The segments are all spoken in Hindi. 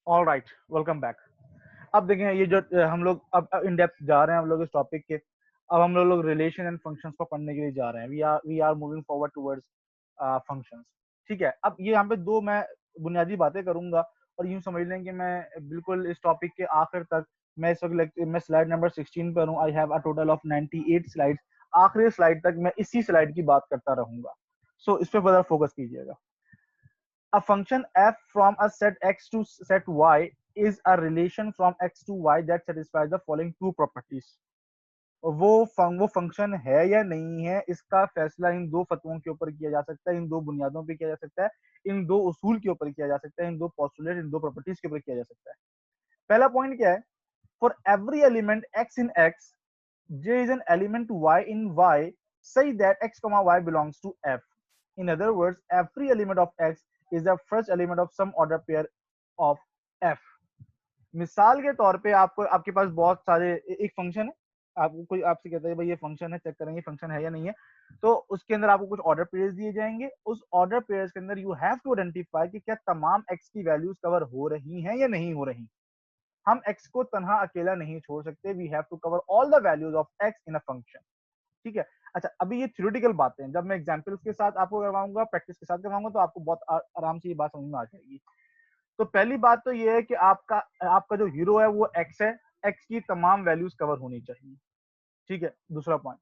All right, welcome back. अब देखें ये जो हम लोग अब इन डेप्थ जा रहे हैं हम लोग इस टॉपिक के। अब हम लोग रिलेशन एंड फंक्शंस को पढ़ने के लिए जा रहे हैं। We are moving forward towards functions. ठीक है, अब ये यहाँ पे दो मैं बुनियादी बातें करूंगा और यूं समझ लें कि मैं बिल्कुल इस टॉपिक के आखिर तक, मैं इस वक्त मैं स्लाइड नंबर 16 पर हूँ। I have a total of 98 slides. आखिरी स्लाइड तक मैं इसी स्लाइड की बात करता रहूंगा। सो इस पे ज़रा फोकस कीजिएगा। A function f from a set x to set y is a relation from x to y that satisfies the following two properties. वो फंक्शन है या नहीं है, इसका फैसला इन दो फतवों के ऊपर किया जा सकता है, इन दो बुनियादों पे किया जा सकता है, इन दो उसूल के ऊपर किया जा सकता है, इन दो पोस्टुलेट, इन दो प्रॉपर्टीज के ऊपर किया जा सकता है। पहला पॉइंट क्या है? For every element x in x, there is an element y in y, say that x comma y belongs to f. In other words, every element of x is the first element of some order pair of f. मिसाल के तौर पे आपको आपके पास बहुत सारे एक फंक्शन है, आपको कोई आपसे कहता है भाई ये फंक्शन है, चेक करेंगे फंक्शन है या नहीं है। तो उसके अंदर आपको कुछ ऑर्डर पेयर्स दिए जाएंगे। उस ऑर्डर पेयर्स के अंदर यू हैव टू आइडेंटिफाई कि क्या तमाम एक्स की वैल्यूज कवर हो रही हैं या नहीं हो रही। हम एक्स को तनहा अकेला नहीं छोड़ सकते। We have to cover all the values of x in a function. ठीक है। अच्छा, अभी ये थ्योरेटिकल बातें हैं, जब मैं एग्जांपल्स के साथ आपको करवाऊंगा, प्रैक्टिस के साथ करवाऊंगा, तो आपको बहुत आराम से ये बात समझ में आ जाएगी। तो पहली बात तो ये है कि आपका आपका जो हीरो है वो एक्स है। एक्स की तमाम वैल्यूज कवर होनी चाहिए। ठीक है। दूसरा point,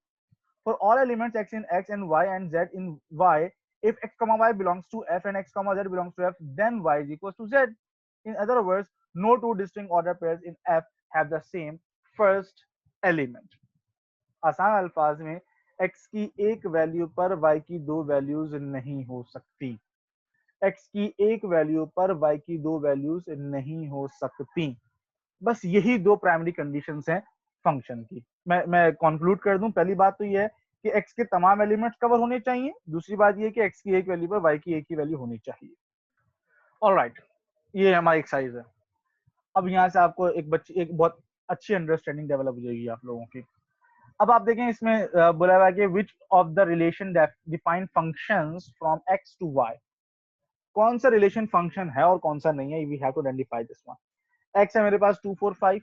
for all elements x in x and y and z in y, if x comma y belongs to f and x comma z belongs to f, then y is equals to z. In other words, no two distinct order pairs in f have the same first element. आसान अल्फाज में, x की एक वैल्यू पर y की दो वैल्यूज नहीं हो सकती। x की एक वैल्यू पर y की दो वैल्यूज नहीं हो सकती। बस यही दो प्राइमरी कंडीशंस हैं फंक्शन की। मैं कंक्लूड कर दूं, पहली बात तो ये है कि x के तमाम एलिमेंट्स कवर होने चाहिए। दूसरी बात ये है कि x की एक वैल्यू पर y की एक ही वैल्यू होनी चाहिए। ऑलराइट, ये हमारी एक्सरसाइज है। अब यहाँ से आपको एक बहुत अच्छी अंडरस्टैंडिंग डेवलप हो जाएगी आप लोगों की। अब आप देखें, इसमें बोला हुआ है कि which of the relation define functions from x to y. कौन सा रिलेशन फंक्शन है और कौन सा नहीं है, we have to identify this one. X है मेरे पास 2 4 5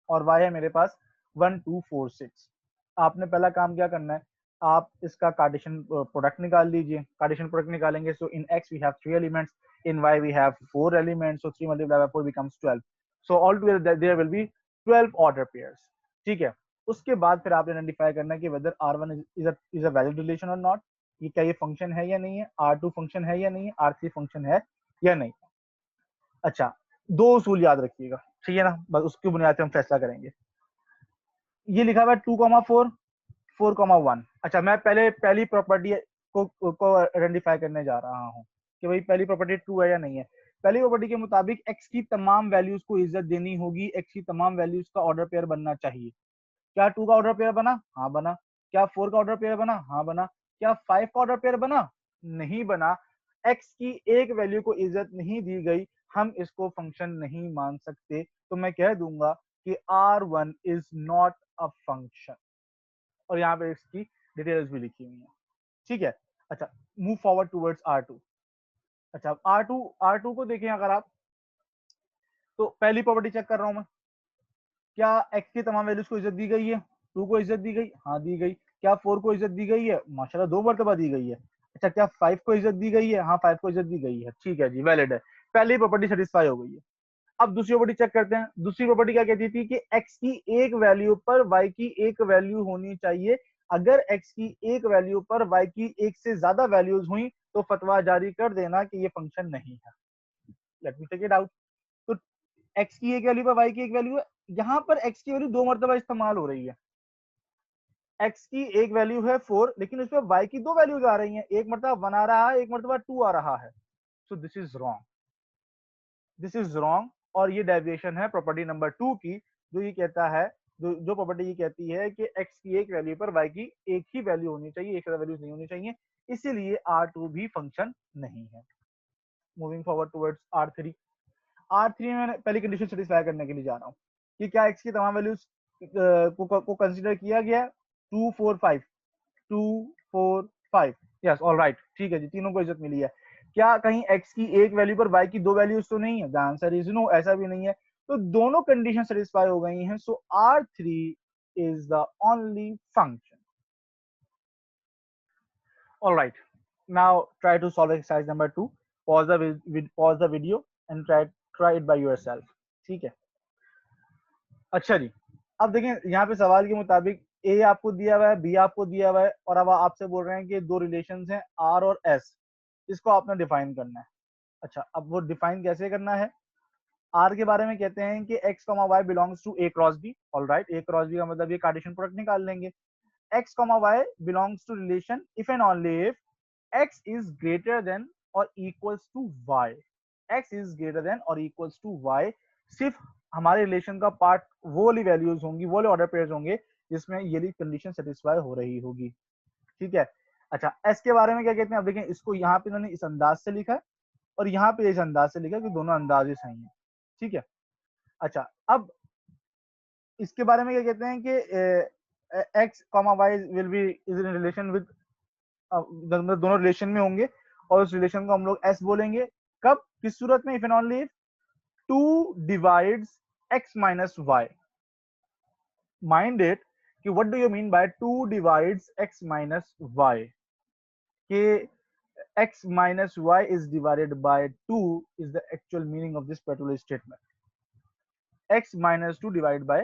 और वाई है मेरे पास 1 2 4 6। आपने पहला काम क्या करना है, आप इसका कार्टेशियन प्रोडक्ट निकाल लीजिए। कार्टेशियन प्रोडक्ट निकालेंगे, so in X we have 3 elements, in Y we have 4 elements, so 3 multiply by 4 becomes 12। So all together there will be 12 order pairs. ठीक है। उसके बाद फिर आपने आइडेंटिफाई करना है कि whether R1 is a valid relation और नॉट। ये क्या ये फंक्शन है या नहीं है, R2 फंक्शन है या नहीं है, R3 फंक्शन है या नहीं। अच्छा, दो उसूल याद रखिएगा, ठीक है ना, बस उसकी बुनियाद पे हम फैसला करेंगे। ये लिखा हुआ है 2 4 4 1। अच्छा, मैं पहले पहली प्रॉपर्टी को आइडेंटिफाई करने जा रहा हूँ कि भाई पहली प्रॉपर्टी ट्रू है या नहीं है। पहली प्रॉपर्टी के मुताबिक एक्स की तमाम वैल्यूज को इज्जत देनी होगी, एक्स की तमाम वैल्यूज का ऑर्डर पेयर बनना चाहिए। क्या 2 का ऑर्डर पेयर बना? हाँ बना। क्या 4 का ऑर्डर पेयर बना? हाँ बना। क्या 5 का ऑर्डर पेयर बना? नहीं बना। एक्स की एक वैल्यू को इज्जत नहीं दी गई, हम इसको फंक्शन नहीं मान सकते। तो मैं कह दूंगा कि R1 is not a function, और यहाँ पे इसकी डिटेल्स भी लिखी हुई है। ठीक है। अच्छा, मूव फॉरवर्ड टूवर्ड्स R2। अच्छा, R2 को देखें अगर आप, तो पहली प्रॉपर्टी चेक कर रहा हूं मैं। क्या एक्स की तमाम वैल्यूज को इज्जत दी गई है? 2 को इज्जत दी गई? हाँ दी गई। क्या 4 को इज्जत दी गई है? माशाल्लाह 2 मरतबा दी गई है। अच्छा, क्या 5 को इज्जत दी गई है? हाँ 5 को इज्जत दी गई है। ठीक है जी, वैलिड है। पहली प्रॉपर्टी सेटिस्फाई हो गई है। अब दूसरी प्रॉपर्टी चेक करते हैं। दूसरी प्रॉपर्टी क्या कहती थी कि एक्स की एक वैल्यू पर वाई की एक वैल्यू होनी चाहिए। अगर एक्स की एक वैल्यू पर वाई की एक से ज्यादा वैल्यूज हुई तो फतवा जारी कर देना कि ये फंक्शन नहीं है। Let me take it out. तो एक्स की एक वैल्यू पर वाई की एक वैल्यू है। यहां पर एक्स की वैल्यू 2 मरतबा इस्तेमाल हो रही है। एक्स की एक वैल्यू है 4, लेकिन उसमें वाई की दो वैल्यूज आ रही हैं। एक मरतबा 1 आ रहा है, एक मरतबा 2 आ रहा है। So this is wrong, this is wrong. और ये डेविएशन है प्रॉपर्टी नंबर 2 की, जो ये कहता है, जो प्रॉपर्टी ये कहती है कि एक्स की एक वैल्यू पर वाई की एक ही वैल्यू होनी चाहिए, एक से वैल्यूज नहीं होनी चाहिए। इसीलिए R2 भी फंक्शन नहीं है। Moving forward towards R3। R3 में मैं पहली कंडीशन सेटिस्फाई करने के लिए जा रहा हूँ कि क्या एक्स की तमाम वैल्यूज को कंसीडर किया गया। 2 4 5, 2 4 5, यस ऑल राइट, ठीक है जी, तीनों को इज्जत मिली है। क्या कहीं x की एक वैल्यू पर y की दो वैल्यूज तो नहीं है? द आंसर इज नो, ऐसा भी नहीं है। तो दोनों कंडीशन सेटिस्फाई हो गई हैं, so R3 is the only function. Alright, now try to solve exercise number 2। Pause the video and try it by yourself. ठीक है, अच्छा जी, अब देखें यहाँ पे सवाल के मुताबिक ए आपको दिया हुआ है, बी आपको दिया हुआ है, और अब आपसे बोल रहे हैं कि दो रिलेशंस हैं आर और एस, इसको आपने डिफाइन करना है। अच्छा, अब वो डिफाइन कैसे करना है? आर के बारे में कहते हैं कि x comma Y belongs to A cross B. Alright, A cross B का मतलब ये कार्टेशियन प्रोडक्ट निकाल लेंगे। X comma Y belongs to relation if and only if X is greater than और equals to Y. X is greater than और इक्वल्स टू वाई, सिर्फ हमारे रिलेशन का पार्ट वो वाली वैल्यूज होंगी, वो वाले ऑर्डर पेयर्स होंगे जिसमें ये वाली कंडीशन सेटिस्फाई हो रही होगी। ठीक है, अच्छा एस के बारे में क्या कहते हैं? अब देखें, इसको यहाँ पे इन्होंने इस अंदाज से लिखा है और यहाँ पे इस अंदाज से लिखा है कि दोनों अंदाज ही सही है। ठीक है, अच्छा अब इसके बारे में क्या कहते हैं कि x comma y will be is in relation with, दोनों रिलेशन में होंगे और उस रिलेशन को हम लोग एस बोलेंगे। कब, किस सूरत में? If and only if two divides X minus Y. Mind it कि what do you mean by two divides X minus Y, कि x minus y is divided by 2 is the actual meaning of this particular statement. X minus 2 divided by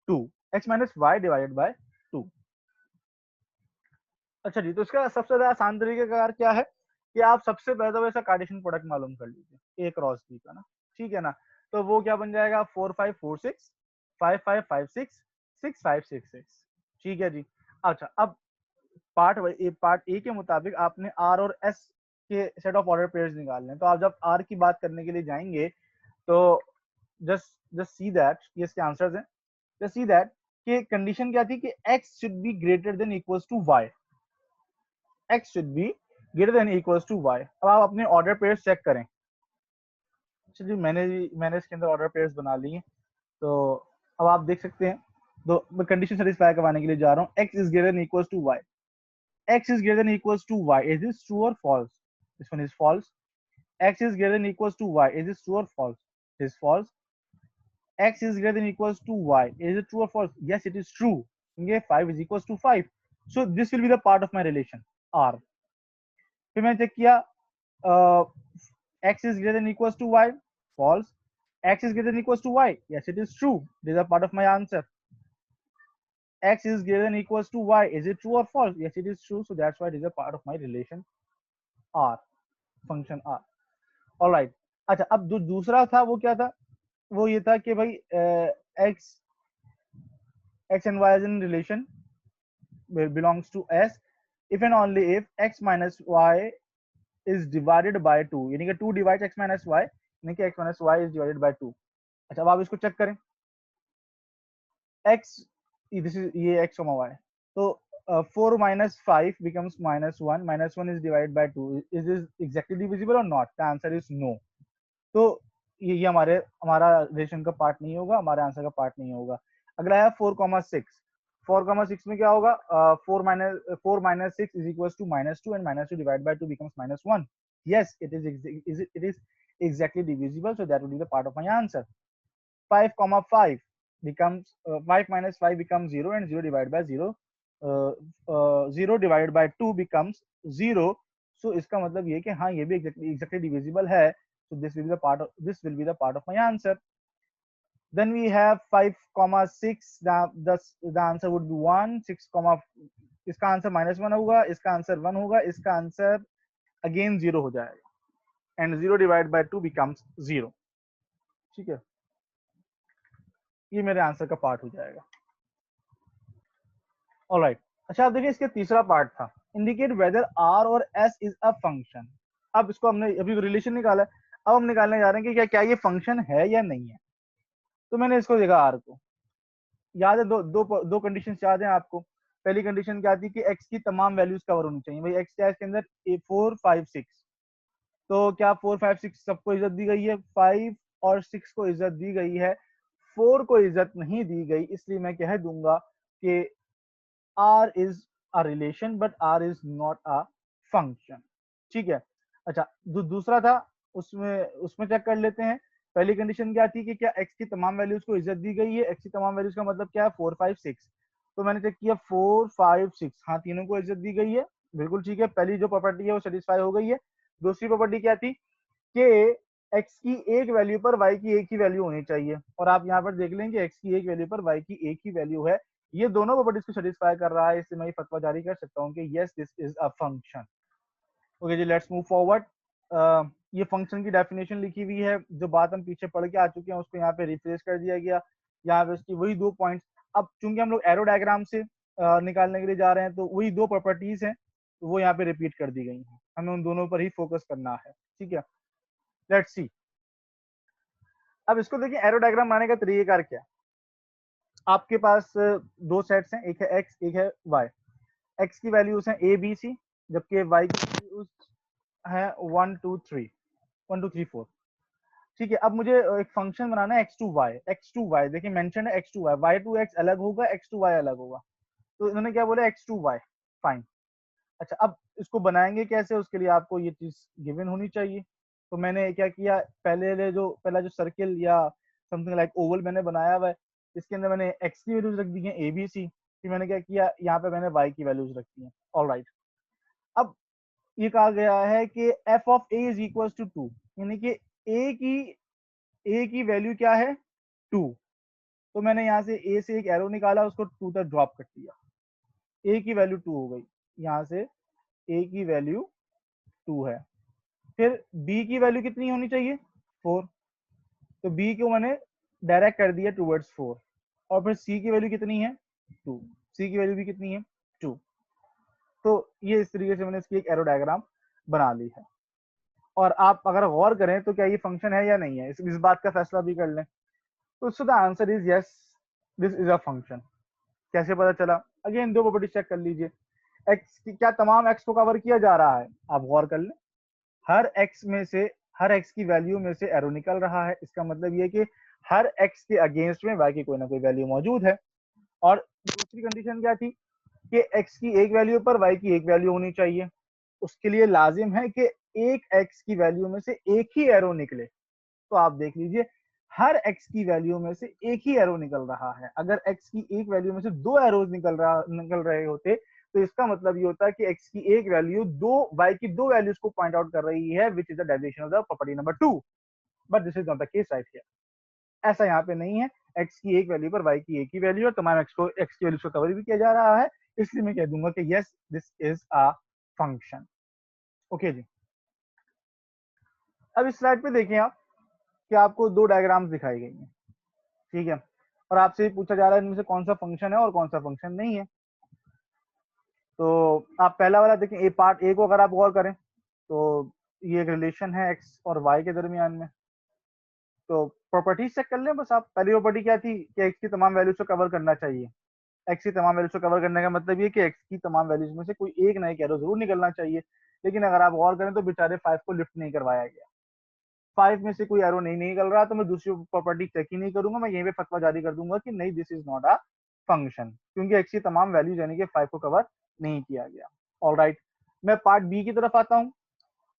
2, x minus y divided by 2। अच्छा जी, तो इसका सबसे ज्यादा आसान तरीका क्या है कि आप सबसे पहले तो वैसा कार्टेशियन प्रोडक्ट मालूम कर लीजिए, a क्रॉस b का ना। ठीक है ना, तो वो क्या बन जाएगा? 4 5 4 6 5 5 5 6 6 5 6 6। ठीक है जी, अच्छा अब पार्ट ए के मुताबिक आपने आर और एस के सेट ऑफ ऑर्डर पेयर्स निकालने हैं। तो आप जब आर की बात करने के लिए जाएंगे तो जस्ट जस्ट सी दैट ये इसके आंसर्स हैं। जस्ट सी दैट कि कंडीशन क्या थी कि x should be greater than equals to y। x should be greater than equals to y। अब आप अपने ऑर्डर पेयर्स चेक करें। चलिए, मैंने इसके अंदर ऑर्डर पेयर्स बना लिए, तो अब आप देख सकते हैं, तो मैं कंडीशन सेटिस्फाई करवाने के लिए जा रहा हूँ। x is greater than equals to y, x is greater than equals to y. Is this true or false? This one is false. X is greater than equals to y. Is this true or false? It is false. X is greater than equals to y. Is it true or false? Yes, it is true. Okay, 5 is equals to 5. So this will be the part of my relation R. फिर मैंने चेक किया, x is greater than equals to y. False. X is greater than equals to y. Yes, it is true. This is a part of my answer. X is greater than equals to y. Is it true or false? Yes, it is true. So that's why it is a part of my relation R, function R. All right, अच्छा अब जो दूसरा था वो क्या था? वो ये था कि भाई x and y is in relation belongs to S if and only if x minus y is divided by 2, यानी कि 2 डिवाइड एक्स माइनस वाई, यानी कि x minus y is divided by 2। अच्छा, अब आप इसको चेक करें, एक्स दिस इज ये एक्स कॉमा वाई, तो 4 minus 5 becomes -1, -1 is divided by 2, is this exactly divisible or not? The answer is no। तो ये हमारा रिलेशन का पार्ट नहीं होगा, हमारे आंसर का पार्ट नहीं होगा। अगला है 4,6। 4,6 में क्या होगा? 4 - 6 is equals to -2 and -2 divided by 2 becomes -1। Yes, it is exactly divisible, so that would be the part of my answer। 5,5 becomes 5 minus 5 becomes 0 and 0 divided by 0, 0 divided by 2 becomes 0। so इसका मतलब ये कि हाँ, ये भी exactly divisible है। so this will be the part of my answer। then we have 5,6, the answer would be 1। 6, इसका आंसर -1 होगा, इसका आंसर 1 होगा, इसका आंसर अगेन 0 हो जाएगा and 0 divided by 2 becomes 0। ठीक है, ये मेरे आंसर का पार्ट हो जाएगा। ऑलराइट, अच्छा आप देखिए, इसका तीसरा पार्ट था इंडिकेट वेदर आर और एस इज अ फंक्शन। अब इसको हमने अभी रिलेशन निकाला है, अब हम निकालने जा रहे हैं कि क्या ये फंक्शन है या नहीं है। तो मैंने इसको देखा आर को, याद है दो कंडीशन याद है आपको। पहली कंडीशन क्या थी कि एक्स की तमाम वैल्यूज कवर होनी चाहिए। भाई एक्स क्या है इसके अंदर? 4 5 6, तो क्या 4 5 6 सबको इज्जत दी गई है? 5 और 6 को इज्जत दी गई है, 4 को इज्जत नहीं दी गई, इसलिए मैं कह दूंगा कि R is a relation but R is not a function। ठीक है, अच्छा, जो दूसरा था उसमें चेक कर लेते हैं। पहली कंडीशन क्या थी कि क्या x की तमाम वैल्यूज को इज्जत दी गई है। x की तमाम वैल्यूज का मतलब क्या है, 4 5 6। तो मैंने चेक किया 4 5 6, हाँ तीनों को इज्जत दी गई है, बिल्कुल ठीक है। पहली जो प्रॉपर्टी है वो सेटिस्फाई हो गई है। दूसरी प्रॉपर्टी क्या थी कि x की एक वैल्यू पर y की एक ही वैल्यू होनी चाहिए, और आप यहाँ पर देख लें कि x की एक वैल्यू पर y की एक ही वैल्यू है। ये दोनों प्रॉपर्टीज को सेटिस्फाई कर रहा है, इससे मैं ये फतवा जारी कर सकता हूँ कि yes this is a function. Okay जी, लेट्स मूव फॉरवर्ड। ये फंक्शन की डेफिनेशन लिखी हुई है, जो बात हम पीछे पढ़ के आ चुके हैं उसको यहाँ पे रिफ्रेश कर दिया गया। यहाँ पे उसकी वही 2 पॉइंट्स। अब चूंकि हम लोग एरो डायग्राम से निकालने के लिए जा रहे हैं, तो वही 2 प्रॉपर्टीज हैं, तो वो यहाँ पे रिपीट कर दी गई हैं। हमें उन दोनों पर ही फोकस करना है, ठीक है। Let's see. अब इसको देखिए, एरो डायग्राम बनाने का तरीकेकार क्या है। आपके पास 2 सेट्स हैं, एक है एक्स एक है वाई। एक्स की वैल्यूज हैं ए बी सी, जबकि वाई की वैल्यूज है 1 2 3, 1 2 3 4। ठीक है, अब मुझे एक फंक्शन बनाना है x2y। देखिए मेंशन है x2y, y2x अलग होगा, x2y अलग होगा। तो इन्होंने क्या बोला, x2y। फाइन। अच्छा, अब इसको बनाएंगे कैसे, उसके लिए आपको ये चीज गिवन होनी चाहिए। तो मैंने क्या किया, पहला जो सर्किल या समथिंग लाइक ओवल मैंने बनाया हुआ है, इसके अंदर मैंने x की वैल्यूज रख दी है ए बी सी। फिर मैंने क्या किया, यहाँ पे मैंने y की वैल्यूज रखी है। ऑलराइट। अब ये कहा गया है कि f of a is equal to 2, यानी कि a की वैल्यू क्या है, 2। तो मैंने यहाँ से a से एक एरो निकाला, उसको 2 तक ड्रॉप कर दिया, a की वैल्यू 2 हो गई। यहाँ से a की वैल्यू 2 है। फिर b की वैल्यू कितनी होनी चाहिए, 4। तो b को मैंने डायरेक्ट कर दिया टूवर्ड्स 4। और फिर c की वैल्यू कितनी है, 2। c की वैल्यू भी कितनी है, 2। तो ये इस तरीके से मैंने इसकी एक एरो डायग्राम बना ली है। और आप अगर गौर करें तो क्या ये फंक्शन है या नहीं है, इस बात का फैसला भी कर लें। तो so the answer is yes, this is a function. कैसे पता चला, अगेन 2 प्रॉपर्टी चेक कर लीजिए। एक्स की क्या तमाम एक्स को कवर किया जा रहा है, आप गौर कर लें। हर एक्स में से हर एक्स की वैल्यू में से एरो निकल रहा है, इसका मतलब ये कि हर एक्स के अगेंस्ट में वाई की कोई ना कोई वैल्यू मौजूद है। और दूसरी कंडीशन क्या थी कि एक्स की एक वैल्यू पर वाई की एक वैल्यू होनी चाहिए। उसके लिए लाजिम है कि एक एक्स की वैल्यू में से एक ही एरो निकले। तो आप देख लीजिए, हर एक्स की वैल्यू में से एक ही एरो निकल रहा है। अगर एक्स की एक वैल्यू में से 2 एरोज निकल रहे होते, तो इसका मतलब ये होता है कि एक्स की एक वैल्यू दो वाई की 2 वैल्यूज को पॉइंट आउट कर रही है, which is the derivation of the property number 2। But this is not the case right here. ऐसा यहाँ पे नहीं है। एक्स की एक वैल्यू पर वाई की एक ही वैल्यू और तमाम एक्स की वैल्यूज को कवर भी किया जा रहा है, इसलिए मैं कह दूंगा कि yes this is a function. Okay जी। अब इस स्लाइड पे देखें आप कि आपको 2 डायग्राम्स दिखाई गई हैं, ठीक है। और आपसे ये पूछा जा रहा है इनमें से कौन सा फंक्शन है और कौन सा फंक्शन नहीं है। तो आप पहला वाला देखें, ए पार्ट ए को अगर आप गौर करें, तो ये एक रिलेशन है एक्स और वाई के दरमियान में। तो प्रॉपर्टीज चेक कर लें बस आप। पहली प्रॉपर्टी क्या थी कि एक्स की तमाम वैल्यूज को कवर करना चाहिए। एक्स की तमाम वैल्यूज को कवर करने का मतलब ये कि एक्स की तमाम वैल्यूज में से कोई एक ना एक एरो जरूर निकलना चाहिए। लेकिन अगर आप गौर करें तो बेचारे 5 को लिफ्ट नहीं करवाया गया। 5 में से कोई एरो नहीं निकल रहा, तो मैं दूसरी प्रॉपर्टी चेक ही नहीं करूंगा, मैं यहीं पे फतवा जारी कर दूंगा कि नहीं this is not a function, क्योंकि एक्स की तमाम वैल्यूज यानी कि 5 को कवर नहीं किया गया। ऑलराइट, मैं पार्ट बी की तरफ आता हूँ।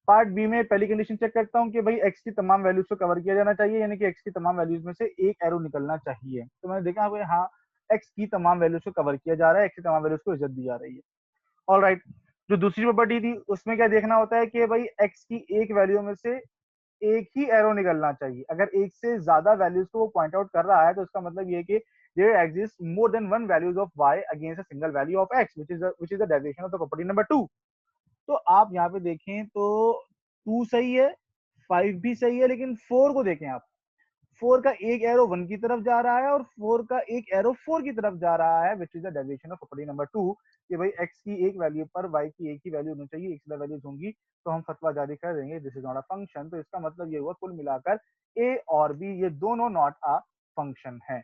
पार्ट बी में पहली कंडीशन चेक करता हूँ कि भाई एक्स की तमाम वैल्यूज को कवर किया जाना चाहिए, यानी कि एक्स की तमाम वैल्यूज में से एक एरो निकलना चाहिए। तो मैंने देखा हाँ, एक्स की तमाम वैल्यूज को कवर किया जा रहा है, एक्स की तमाम वैल्यूज को इज्जत दी जा रही है। ऑलराइट, जो दूसरी प्रॉपर्टी थी उसमें क्या देखना होता है कि भाई एक्स की एक वैल्यू में से एक ही एरो निकलना चाहिए। अगर एक से ज्यादा वैल्यूज को वो पॉइंट आउट कर रहा है, तो इसका मतलब ये कि there exist more than one values of y against a single value of x, which is the derivation of the property number 2। तो आप यहाँ पे देखें तो 2 सही है, 5 भी सही है, लेकिन 4 को देखें आप। 4 का एक एरो 1 की तरफ जा रहा है और 4 का एक एरो 4 की तरफ जा रहा है, which is the derivation of property number 2। कि भाई x की एक वैल्यू पर y की एक ही वैल्यू होनी चाहिए, एक से ज्यादा वैल्यूज होंगी तो हम फतवा जारी कर देंगे this is not a function. तो इसका मतलब ये हुआ कुल मिलाकर a और b ये दोनों नॉट अ फंक्शन है।